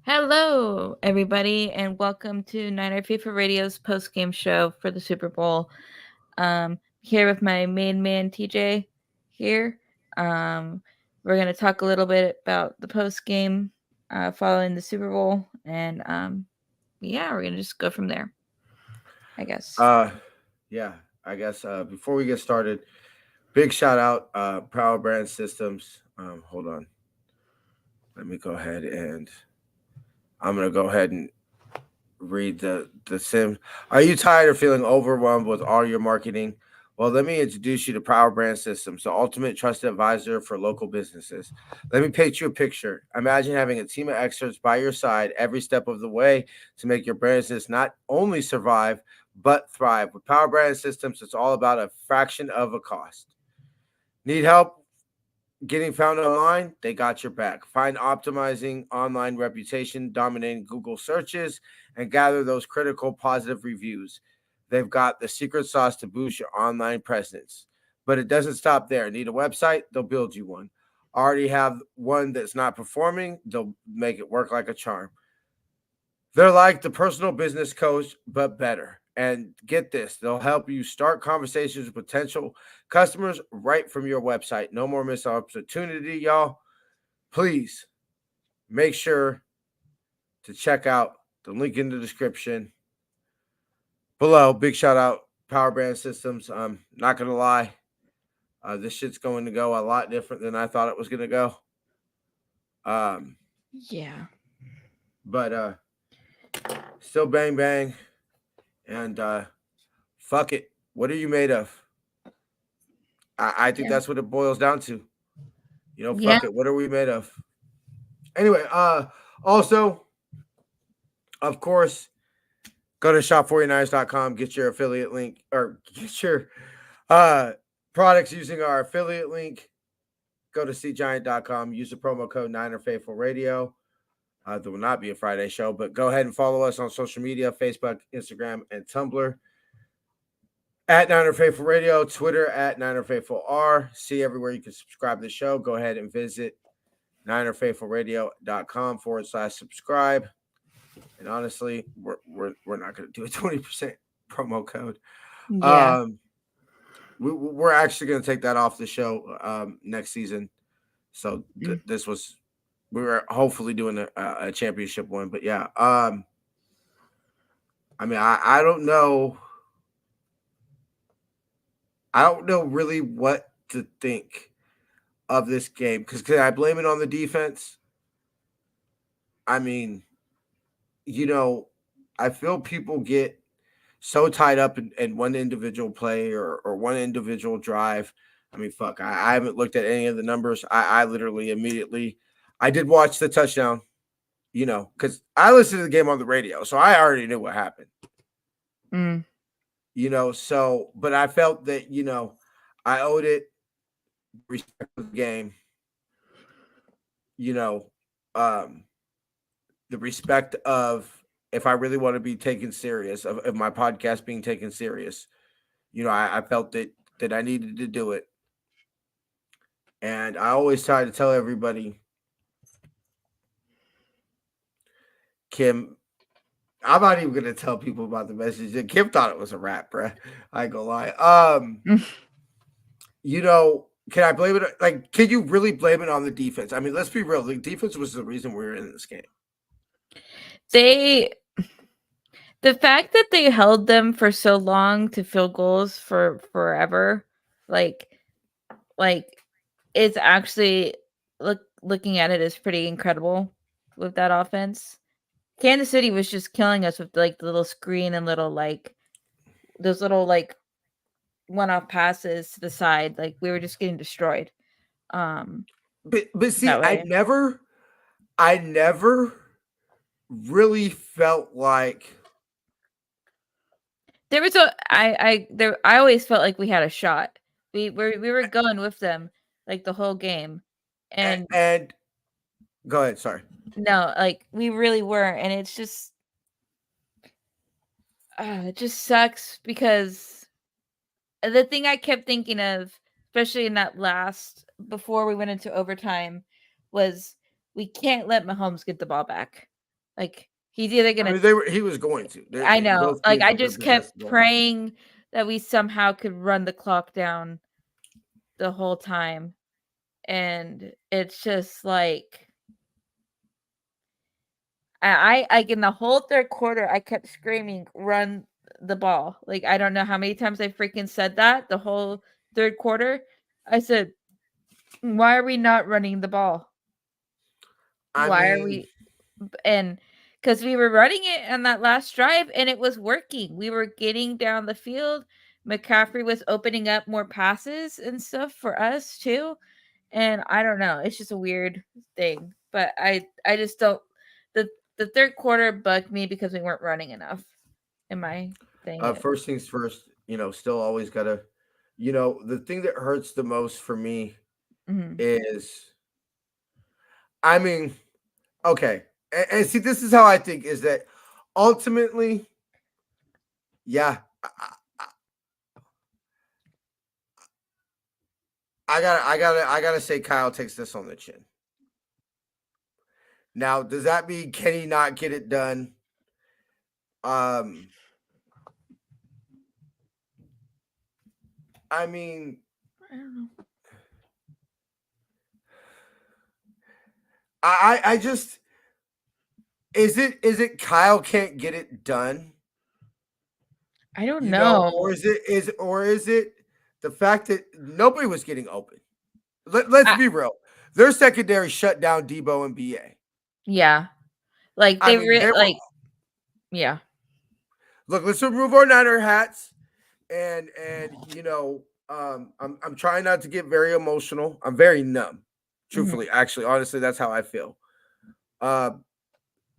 Hello, everybody, and welcome to Niner FIFA Radio's post-game show for the Super Bowl. Here with my main man TJ. Here, we're gonna talk a little bit about the post-game following the Super Bowl, and yeah, we're gonna just go from there, I guess. Uh, yeah, I guess before we get started, big shout out, Power Brand Systems. Hold on, let me go ahead and I'm gonna go ahead and read the sim. Are you tired of feeling overwhelmed with all your marketing? Well, let me introduce you to Power Brand Systems, the ultimate trusted advisor for local businesses. Let me paint you a picture. Imagine having a team of experts by your side every step of the way to make your business not only survive but thrive. With Power Brand Systems, it's all about a fraction of a cost. Need help getting found online? They got your back. Find optimizing online reputation, dominating Google searches, and gather those critical positive reviews. They've got the secret sauce to boost your online presence. But it doesn't stop there. Need a website? They'll build you one. Already have one that's not performing? They'll make it work like a charm. They're like the personal business coach, but better. And get this, they'll help you start conversations with potential customers right from your website. No more missed opportunity, y'all. Please make sure to check out the link in the description below. Big shout out, Power Brand Systems. I'm not going to lie, this shit's going to go a lot different than I thought it was going to go. Um, Yeah, but still bang bang. And fuck it. What are you made of? I think yeah, that's what it boils down to. yeah, Fuck it. What are we made of? Anyway, also, of course, go to shop49ers.com, get your affiliate link or get your uh products using our affiliate link. Go to cgiant.com, use the promo code Niner Faithful Radio. There will not be a Friday show, but go ahead and follow us on social media, Facebook, Instagram, and Tumblr. At Niner Faithful Radio, Twitter at Niner Faithful R. See everywhere you can subscribe to the show. Go ahead and visit ninerfaithfulradio.com/subscribe. And honestly, we're not going to do a 20% promo code. yeah. Um, we're actually going to take that off the show next season. So this was we were hopefully doing a championship one, but yeah. I mean, I don't know. I don't know really what to think of this game because can I blame it on the defense? I mean, you know, I feel people get so tied up in one individual play or one individual drive. I mean, fuck, I haven't looked at any of the numbers. I literally immediately, I did watch the touchdown, because I listened to the game on the radio, so I already knew what happened, Mm. so, but I felt that, I owed it respect of the game, you know, um, the respect of if I really want to be taken serious, of my podcast being taken serious, I felt that I needed to do it. And I always try to tell everybody, Kim, I'm not even gonna tell people about the message. Kim thought it was a rap, bruh. I ain't gonna lie. Can I blame it? Like, can you really blame it on the defense? I mean, let's be real. The defense was the reason we were in this game. They The fact that they held them for so long to field goals for forever, like like it's actually looking at it is pretty incredible with that offense. Kansas City was just killing us with like the little screen and little like those little like one-off passes to the side. Like we were just getting destroyed. Um But see, that I way. never, I never really felt like There was a I always felt like we had a shot. We were going with them like the whole game. And and go ahead. Sorry. no, like we really were, and it just sucks because the thing I kept thinking of, especially in that last before we went into overtime, was we can't let Mahomes get the ball back. Like he's either I gonna mean, they were. He was going to. I know. Both Like teams I have been just possessed kept the whole time. praying that we somehow could run the clock down the whole time. And it's just like I like in the whole third quarter I kept screaming, run the ball. Like I don't know how many times I freaking said that the whole third quarter. I said, why are we not running the ball? I Why are mean, we and because we were running it on that last drive and it was working. We were getting down the field. McCaffrey was opening up more passes and stuff for us too. And I don't know. It's just a weird thing. But I just don't the the third quarter bugged me because we weren't running enough in my thing. first things first. Still always gotta. The thing that hurts the most for me Mhm. is, I mean, okay, and see, this is how I think is that ultimately, yeah, I gotta say, Kyle takes this on the chin. Now, does that mean can he not get it done? Um, I mean, I don't know. I just is it Kyle can't get it done, I don't know. or is it the fact that nobody was getting open? Let's I, be real. Their secondary shut down Debo and BA. yeah. Like I they mean, they were like yeah. look. Let's remove our Niner hats, and I'm trying not to get very emotional. I'm very numb, Mhm. truthfully. Actually, honestly, that's how I feel. Uh,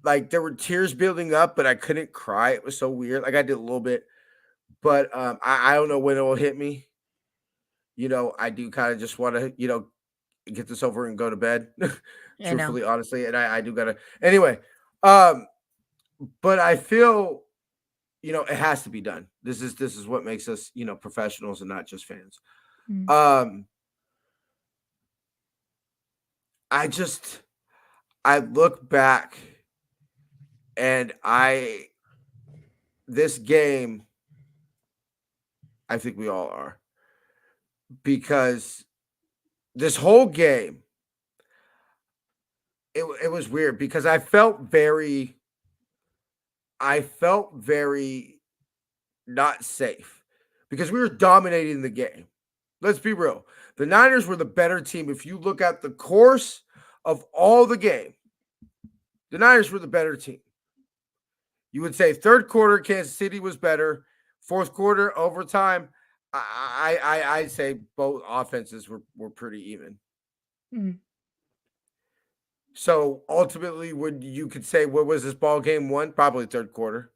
like there were tears building up, but I couldn't cry. It was so weird. Like I did a little bit, but I don't know when it will hit me. I do kind of just want to get this over and go to bed. I know. Truthfully, honestly, and I do gotta anyway. Um, but I feel it has to be done. This is what makes us professionals and not just fans. Mm. Um, I just I look back and this game, I think we all are, because this whole game, it was weird because I felt very not safe because we were dominating the game. Let's be real. The Niners were the better team. If you look at the course of all the game, the Niners were the better team. You would say third quarter, Kansas City was better. Fourth quarter, overtime, I'd say both offenses were pretty even. Mm. So ultimately, would you could say what was this ball game won? Probably third quarter.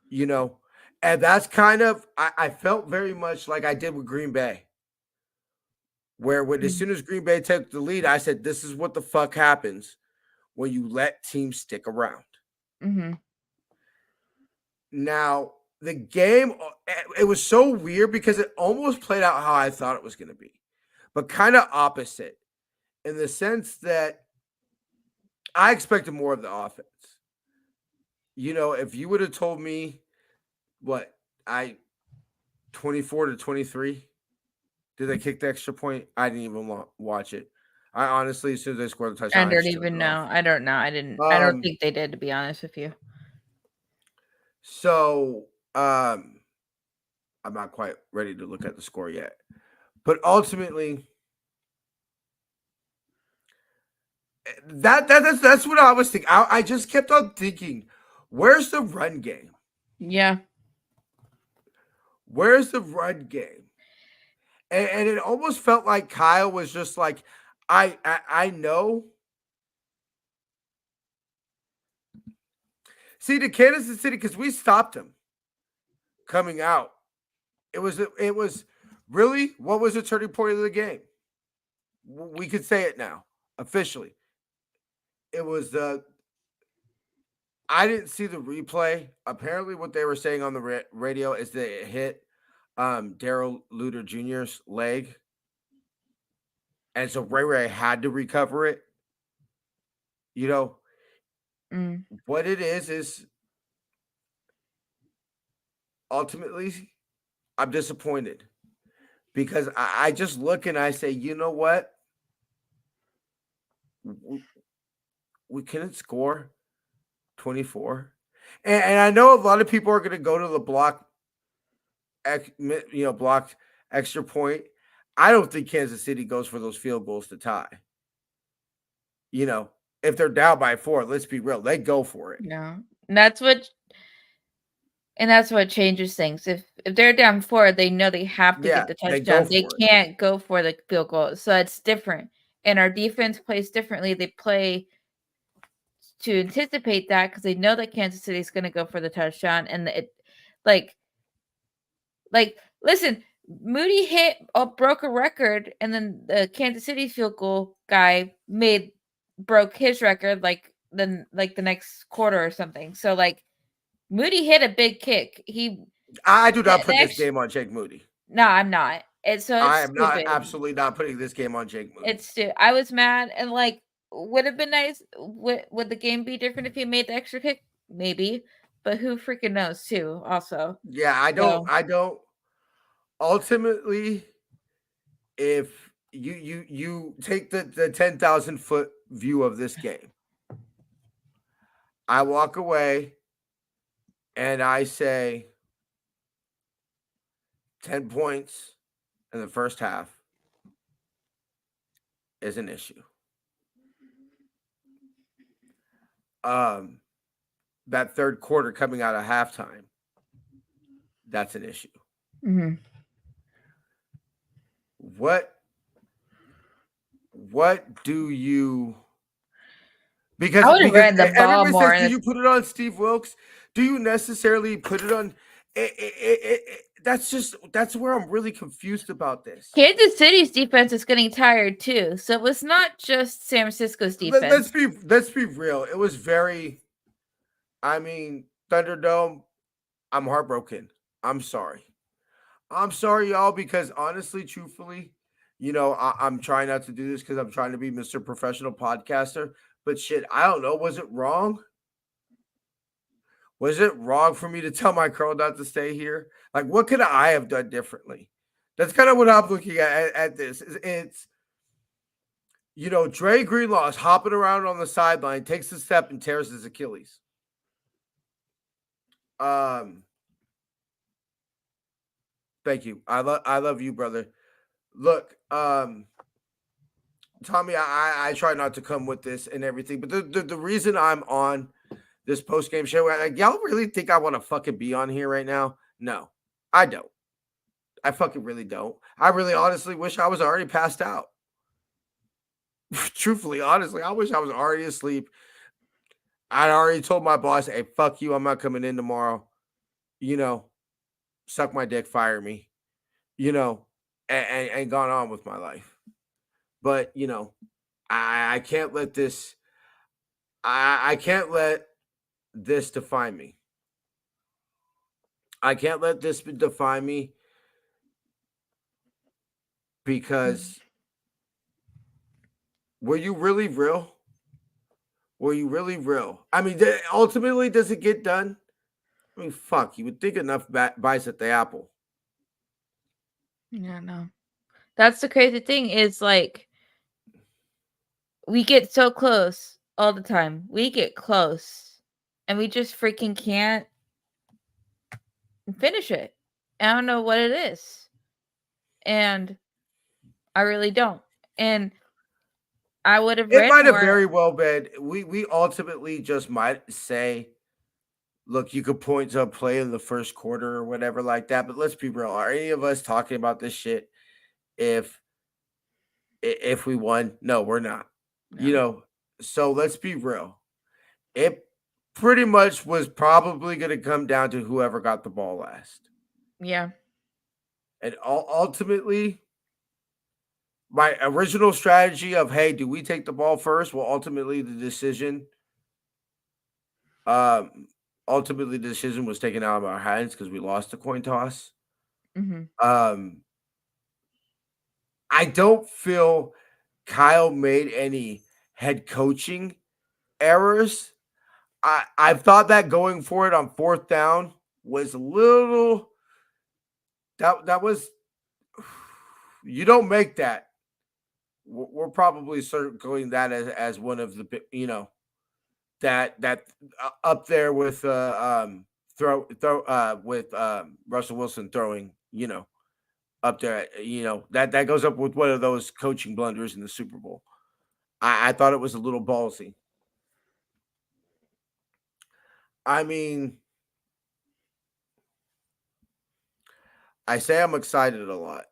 You know, and that's kind of I felt very much like I did with Green Bay, where when as Mm. soon as Green Bay took the lead, I said, "This is what the fuck happens when you let teams stick around." Mhm. Now, the game, it was so weird because it almost played out how I thought it was going to be, but kind of opposite in the sense that I expected more of the offense. If you would have told me what I 24-23, did they kick the extra point? I didn't even watch it. I honestly, as soon as they scored the I touchdown, I don't just turned even it know. off. I don't know. I don't Um, think they did, to be honest with you. so I'm not quite ready to look at the score yet, but ultimately, that's what I was thinking. I just kept on thinking, where's the run game? Yeah. Where's the run game? And it almost felt like Kyle was just like, I know. See, the Kansas City, because we stopped him coming out. It was really what was the turning point of the game? We could say it now officially. It was the I didn't see the replay. Apparently, what they were saying on the radio is that it hit Daryl Luter Jr.'s leg, and so Ray Ray had to recover it. You know, Mm. What it is ultimately I'm disappointed because I just look and I say, you know what? We, we couldn't score 24. And I know a lot of people are going to go to the blocked extra point. I don't think Kansas City goes for those field goals to tie. You know, if they're down by 4, let's be real, they go for it. No. And that's what changes things. If they're down 4, they know they have to get Yeah, the they go touchdown. They for it. can't go for the field goal. So it's different. And our defense plays differently. They play to anticipate that because they know that Kansas City is going to go for the touchdown, and like, like, listen, Moody broke a record, and then the Kansas City field goal guy broke his record the next quarter or something. So like, Moody hit a big kick. I do not The put this extra, game on Jake Moody. no, I'm not. It's I am not stupid. absolutely not putting this game on Jake Moody. I was mad, and like, would have been nice. Would the game be different if he made the extra kick? Maybe, but who freaking knows too. Also, Yeah, I don't. so I don't. Ultimately, if you take the 10,000 foot view of this game, I walk away and I say 10 points in the first half is an issue. Um, that third quarter coming out of halftime, that's an issue. mhm. What what do you I because would have ran the ball everybody more. says, do you put it on Steve Wilkes? Do you necessarily put it on? That's where I'm really confused about this. Kansas City's defense is getting tired too, so it was not just San Francisco's Let's defense. be real. It was very. I mean, Thunderdome. I'm heartbroken. I'm sorry. I'm sorry, y'all, because honestly, truthfully, I'm trying not to do this because I'm trying to be Mr. Professional Podcaster. But shit, I don't know. Was it wrong? Was it wrong for me to tell my girl not to stay here? Like, what could I have done differently? That's kind of what I'm looking at this. Dre Greenlaw is hopping around on the sideline, takes a step and tears his Achilles. Um, Thank you. I love you, brother. Look, Tommy, I try not to come with this and everything, but the reason I'm on this post game show, like, y'all really think I want to fucking be on here right now? No, I don't. I fucking really don't. I really honestly wish I was already passed out. Truthfully, honestly, I wish I was already asleep. I'd already told my boss, hey, fuck you, I'm not coming in tomorrow. You know, suck my dick, fire me, and gone on with my life. But, I can't let this I can't let this define me. I can't let this define me Mhm. because were you really real? Were you really real? I mean, ultimately, does it get done? I mean, fuck, you would think enough bites at the apple. Yeah, no. That's the crazy thing is like we get so close all the time. We get close and we just freaking can't finish it. I don't know what it is. And I really don't. And I would have It read might have more. very well been. We ultimately just might say, look, you could point to a play in the first quarter or whatever like that. But let's be real. Are any of us talking about this shit if if we won? No, we're not. You No. know, so let's be real. It pretty much was probably going to come down to whoever got the ball last. Yeah. And ultimately, my original strategy of, hey, do we take the ball first? Well, um, ultimately the decision was taken out of our hands because we lost the coin toss. Mhm. Um, I don't feel Kyle made any head coaching errors. I've thought that going for it on fourth down was a little that was you don't make that. We're probably circling that as one of the that up there with throw with Russell Wilson throwing up there that goes up with one of those coaching blunders in the Super Bowl. I thought it was a little ballsy. I mean, I say I'm excited a lot.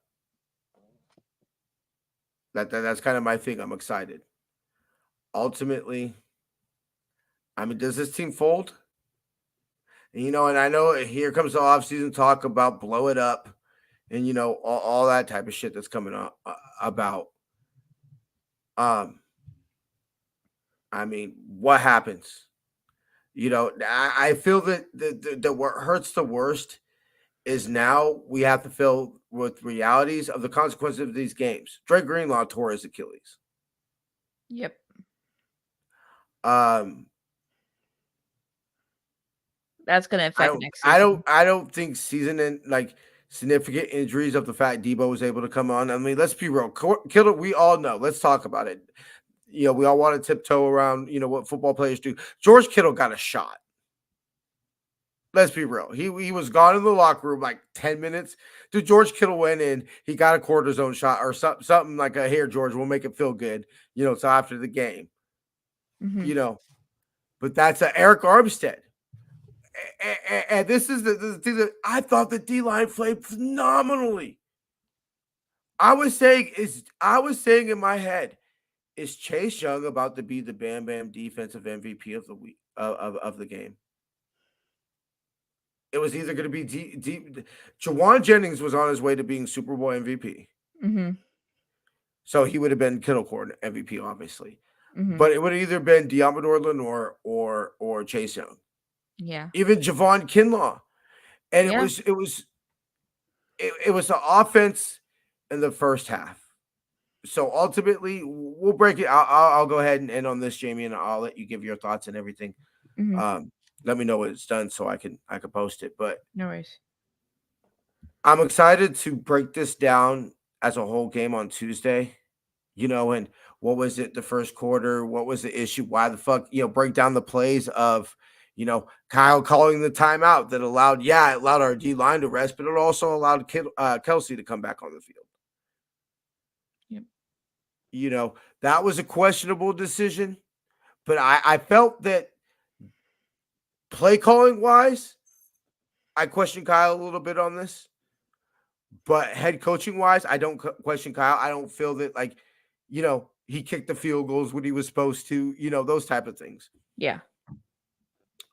That's kind of my thing. I'm excited. Ultimately, I mean, does this team fold? And I know here comes the offseason talk about blow it up and all that type of shit that's coming up about. Um, I mean, what happens? I feel that the what hurts the worst is now we have to feel with realities of the consequences of these games. Dre Greenlaw tore his Achilles. Yep. Um, That's gonna I affect don't, next I don't, season. I don't think season and like significant injuries of the fact Debo was able to come on. I mean, let's be real. Kittle, we all know. Let's talk about it. We all want to tiptoe around. What football players do. George Kittle got a shot. Let's be real. He was gone in the locker room like 10 minutes. Dude, George Kittle went in. He got a cortisone shot or something like a here, George. We'll make it feel good. So after the game. Hmm. You know, but that's Eric Armstead. And this is the thing that I thought the D line played phenomenally. I was saying in my head, is Chase Young about to be the Bam Bam defensive MVP of the week of the game? It was either going to be Jawan Jennings was on his way to being Super Bowl MVP, Hmm. so he would have been Kittle Corn MVP, obviously. Hmm. But it would have either been Diamador Lenore or Chase Young, Yeah. even Javon Kinlaw, and it Yeah. was it was it was the offense in the first half. So ultimately, we'll break it. I'll go ahead and end on this, Jaymie, and I'll let you give your thoughts and everything. Hmm. Um, Let me know when it's done so I can post it. But No worries. I'm excited to break this down as a whole game on Tuesday. And what was it the first quarter? What was the issue? Why the fuck? Break down the plays of Kyle calling the timeout that it allowed our D line to rest, but it also allowed Kelsey to come back on the field. Yep. You know, that was a questionable decision, but I felt that play calling wise, I question Kyle a little bit on this. But head coaching wise, I don't question Kyle. I don't feel that he kicked the field goals when he was supposed to, those type of things. Yeah.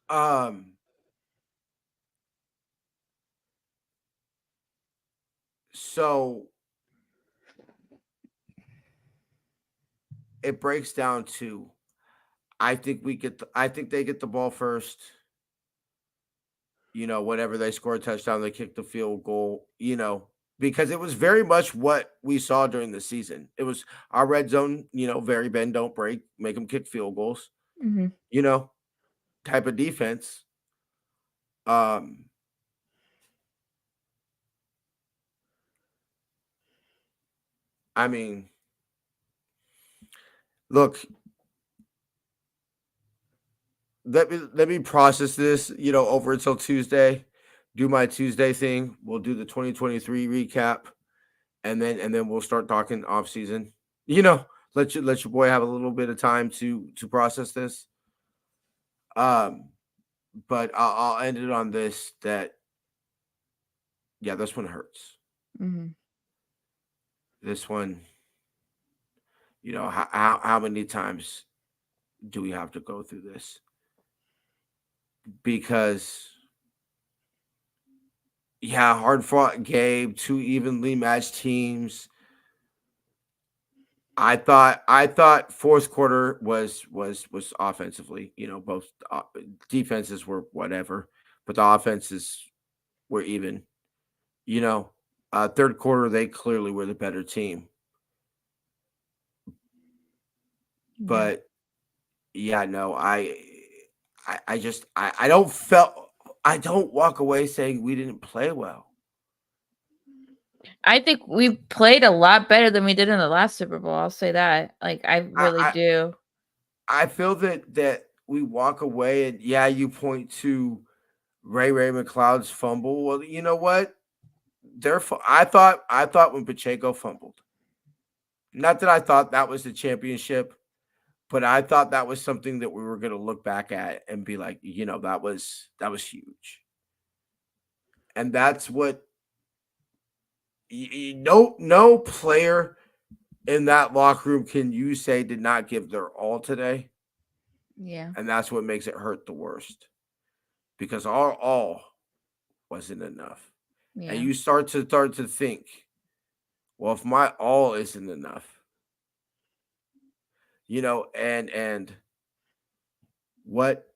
Um, so it breaks down to I think they get the ball first. Whenever they score a touchdown, they kick the field goal, because it was very much what we saw during the season. It was our red zone, very bend, don't break, make them kick field goals, Hmm. you know, type of defense. Um, I mean, look, let me process this, over until Tuesday. Do my Tuesday thing. We'll do the 2023 recap, and then we'll start talking off season. You know, let your boy have a little bit of time to process this. Um, but I'll end it on this. That yeah, this one hurts. Hmm. This one, how many times do we have to go through this? Because yeah, hard fought game, two evenly matched teams. I thought fourth quarter was offensively, both defenses were whatever, but the offenses were even. You know, third quarter they clearly were the better team, Yeah. but yeah, no, I don't felt I don't walk away saying we didn't play well. I think we played a lot better than we did in the last Super Bowl. I'll say that. Like I I really I, do. I feel that we walk away and yeah, you point to Ray McLeod's fumble. Well, you know what? I thought when Pacheco fumbled, not that I thought that was the championship, but I thought that was something that we were going to look back at and be like, that was huge, and that's what no player in that locker room can you say did not give their all today, Yeah. and that's what makes it hurt the worst because our all wasn't enough, and Yeah. you start to think, well, if my all isn't enough, and what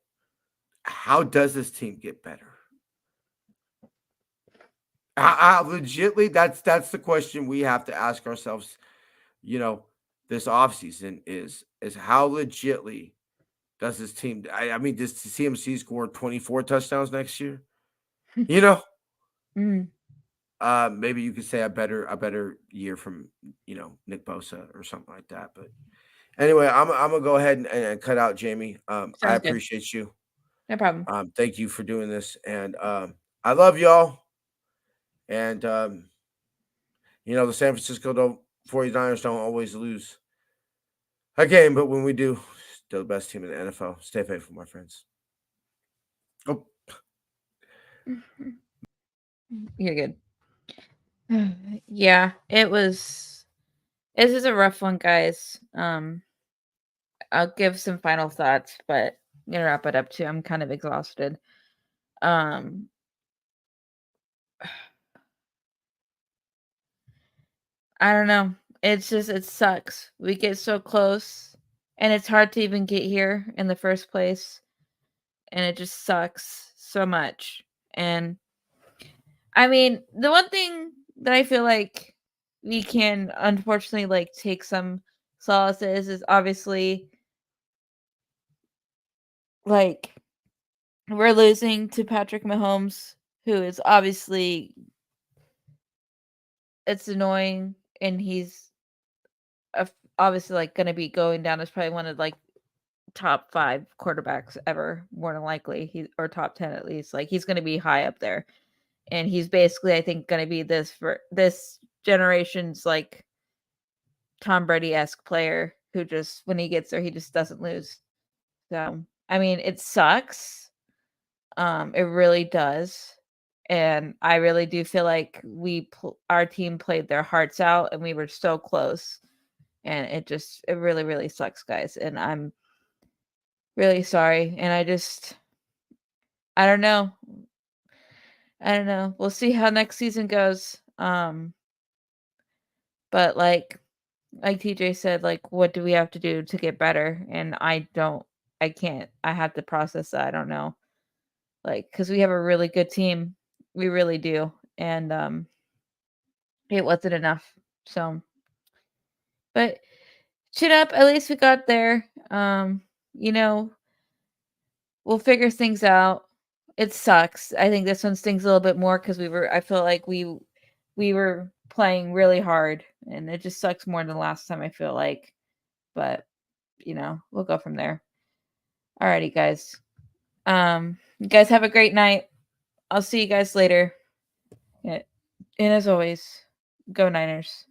how does this team get better? Legitly, that's the question we have to ask ourselves. You know, this offseason is how legitly does this team? I mean, does the CMC score 24 touchdowns next year? You know, Mm. maybe you could say a better year from Nick Bosa or something like that. But anyway, I'm gonna go ahead and cut out Jaymie. I Sounds good. appreciate you. No problem. Thank you for doing this, and I love y'all. And the San Francisco 49ers don't always lose a game, but when we do, still the best team in the NFL. Stay faithful, my friends. Oh, You're good. Yeah, it was. This is a rough one, guys. I'll give some final thoughts, but I'm gonna wrap it up too. I'm kind of exhausted. Um, I don't know. It's just it sucks. We get so close, and it's hard to even get here in the first place, and it just sucks so much. And I mean, the one thing that I feel like we can unfortunately like take some solaces is obviously like we're losing to Patrick Mahomes, who is obviously it's annoying, and he's obviously like going to be going down as probably one of like top 5 quarterbacks ever, more than likely. He or top 10 at least. Like he's going to be high up there, and he's basically I think going to be this for this generation's like Tom Brady-esque player who just when he gets there he just doesn't lose. So, I mean, it sucks. It really does. And I really do feel like our team played their hearts out and we were so close. And it really really sucks, guys. And I'm really sorry. And I don't know. I don't know. We'll see how next season goes. But like TJ said, like what do we have to do to get better? And I can't. I have to process that. I don't know. Like cuz we have a really good team. We really do. And it wasn't enough. So, but chin up, at least we got there. You know, we'll figure things out. It sucks. I think this one stings a little bit more cuz I feel like we were playing really hard and it just sucks more than last time I feel like. But, we'll go from there. Alrighty, guys. You guys have a great night. I'll see you guys later. Yeah. And as always, go Niners.